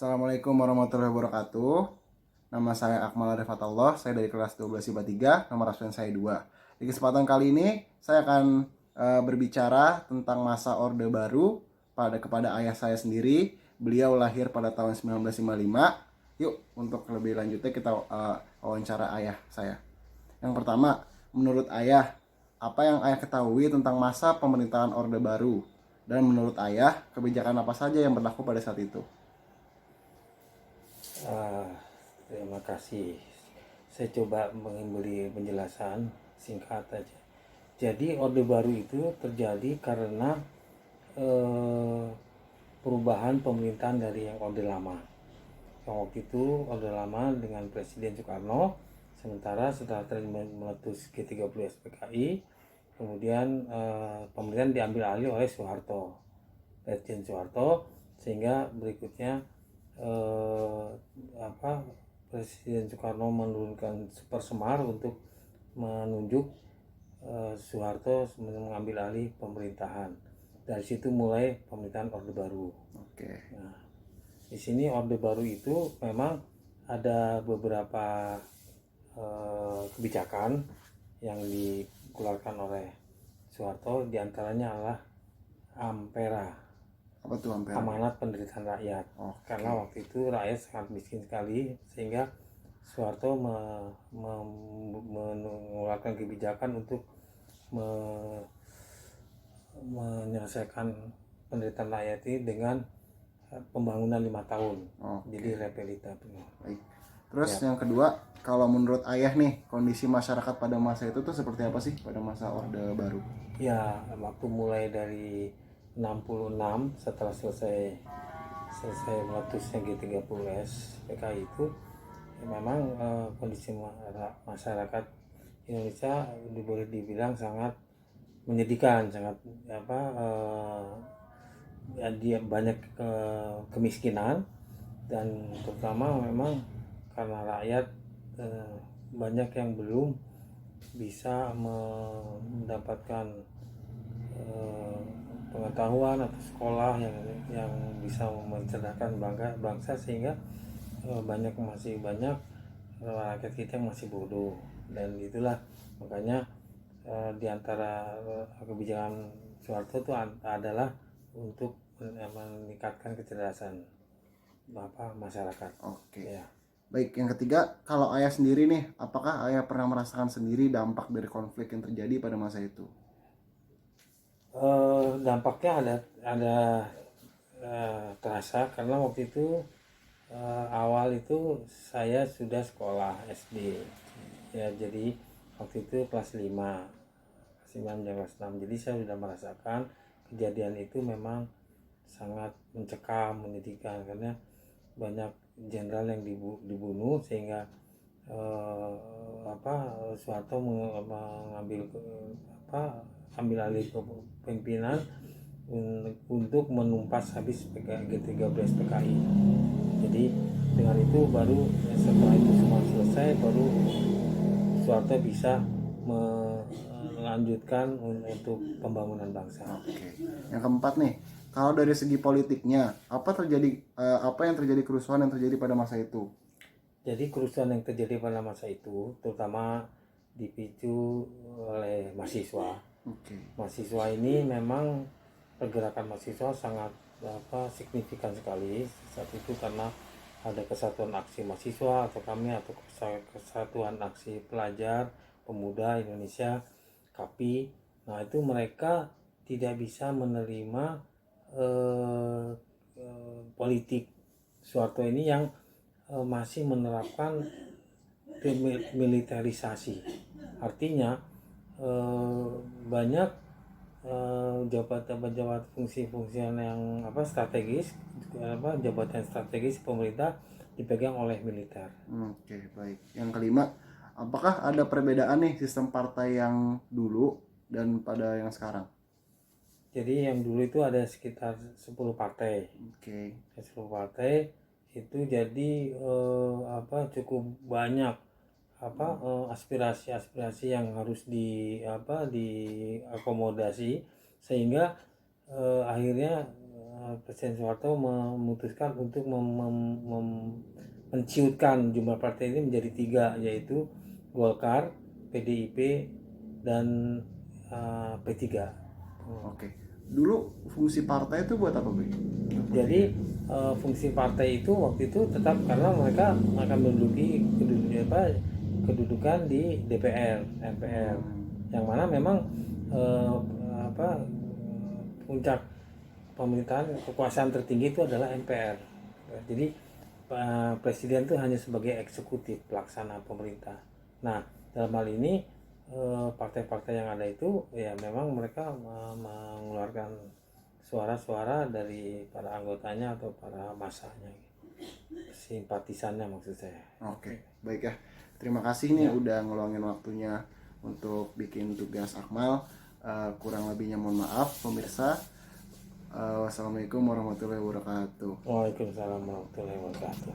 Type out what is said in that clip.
Assalamualaikum warahmatullahi wabarakatuh. Nama saya Akmal Arifatullah, saya dari kelas 12 IPA 3, nomor absen saya 2. Di kesempatan kali ini, saya akan berbicara tentang masa Orde Baru kepada ayah saya sendiri. Beliau lahir pada tahun 1955. Yuk, untuk lebih lanjutnya kita wawancara ayah saya. Yang pertama, menurut ayah, apa yang ayah ketahui tentang masa pemerintahan Orde Baru? Dan menurut ayah, kebijakan apa saja yang berlaku pada saat itu? Ah, Terima kasih. Saya coba memberi penjelasan singkat aja. Jadi Orde Baru itu terjadi karena eh, perubahan pemerintahan dari yang Orde Lama. Yang waktu itu Orde Lama dengan Presiden Soekarno, sementara setelah meletus G30 SPKI, kemudian pemerintahan diambil alih oleh Soeharto, Presiden Soeharto, sehingga berikutnya eh, apa Presiden Soekarno menurunkan Super Semar untuk menunjuk Soeharto mengambil alih pemerintahan. Dari situ mulai pemerintahan Orde Baru. Oke. Nah, di sini Orde Baru itu memang ada beberapa kebijakan yang dikeluarkan oleh Soeharto, diantaranya adalah Ampera, Apa tuh Ampera? amanat penderitaan rakyat. Oke. Karena waktu itu rakyat sangat miskin sekali, sehingga Soeharto mengeluarkan kebijakan untuk menyelesaikan penderitaan rakyat ini dengan pembangunan 5 tahun. Oke. Jadi rehabilitasi. Baik. Terus Ya. yang kedua, kalau menurut ayah nih, kondisi masyarakat pada masa itu tuh seperti apa sih pada masa Orde Baru? Ya, waktu mulai dari 66 setelah selesai meletusnya G30S PKI itu, ya memang kondisi masyarakat Indonesia boleh dibilang sangat menyedihkan, sangat ya, dia banyak kemiskinan, dan terutama memang karena rakyat banyak yang belum bisa mendapatkan pengetahuan atau sekolah yang bisa mencerdaskan bangsa, sehingga masih banyak rakyat kita yang masih bodoh. Dan itulah makanya diantara kebijakan Soeharto itu adalah untuk meningkatkan kecerdasan masyarakat. Oke. Ya. Baik, yang ketiga, kalau ayah sendiri nih, apakah ayah pernah merasakan sendiri dampak dari konflik yang terjadi pada masa itu? Dampaknya ada terasa karena waktu itu awal itu saya sudah sekolah SD, ya. Jadi waktu itu kelas 5, kelas 5 menjelang kelas 6, jadi saya sudah merasakan kejadian itu memang sangat mencekam, menyedihkan, karena banyak jenderal yang dibunuh, sehingga Soeharto mengambil ambil alih kepemimpinan untuk menumpas habis G13 PKI. Jadi dengan itu baru setelah itu semua selesai, baru Soeharto bisa melanjutkan untuk pembangunan bangsa. Oke. Yang keempat nih, kalau dari segi politiknya, apa yang terjadi kerusuhan yang terjadi pada masa itu? Jadi kerusuhan yang terjadi pada masa itu terutama dipicu oleh mahasiswa. Oke. Mahasiswa ini memang pergerakan mahasiswa sangat signifikan sekali saat itu, karena ada kesatuan aksi mahasiswa atau kesatuan aksi pelajar pemuda Indonesia, KAPI. Nah, itu mereka tidak bisa menerima politik Soeharto ini yang masih menerapkan demilitarisasi. Artinya banyak jabatan fungsi-fungsi yang strategis, jabatan strategis pemerintah dipegang oleh militer. Oke, baik. Yang kelima, apakah ada perbedaan nih sistem partai yang dulu dan pada yang sekarang? Jadi yang dulu itu ada sekitar 10 partai. Oke. 10 partai itu jadi cukup banyak aspirasi-aspirasi yang harus diakomodasi, sehingga akhirnya Presiden Soeharto memutuskan untuk menciutkan jumlah partai ini menjadi 3, yaitu Golkar, PDIP, dan P3. Oke. Dulu fungsi partai itu buat apa, Be? Jadi fungsi partai itu waktu itu tetap karena mereka akan menduduki kedudukan di DPR, MPR, yang mana memang eh, puncak pemerintahan kekuasaan tertinggi itu adalah MPR. Jadi presiden itu hanya sebagai eksekutif pelaksana pemerintah. Nah, dalam hal ini partai-partai yang ada itu ya memang mereka mengeluarkan suara-suara dari para anggotanya atau para masanya, simpatisannya maksud saya. Oke, baik ya. Terima kasih nih udah ngeluangin waktunya untuk bikin tugas Akmal. Kurang lebihnya mohon maaf pemirsa. Wassalamualaikum warahmatullahi wabarakatuh. Waalaikumsalam warahmatullahi wabarakatuh.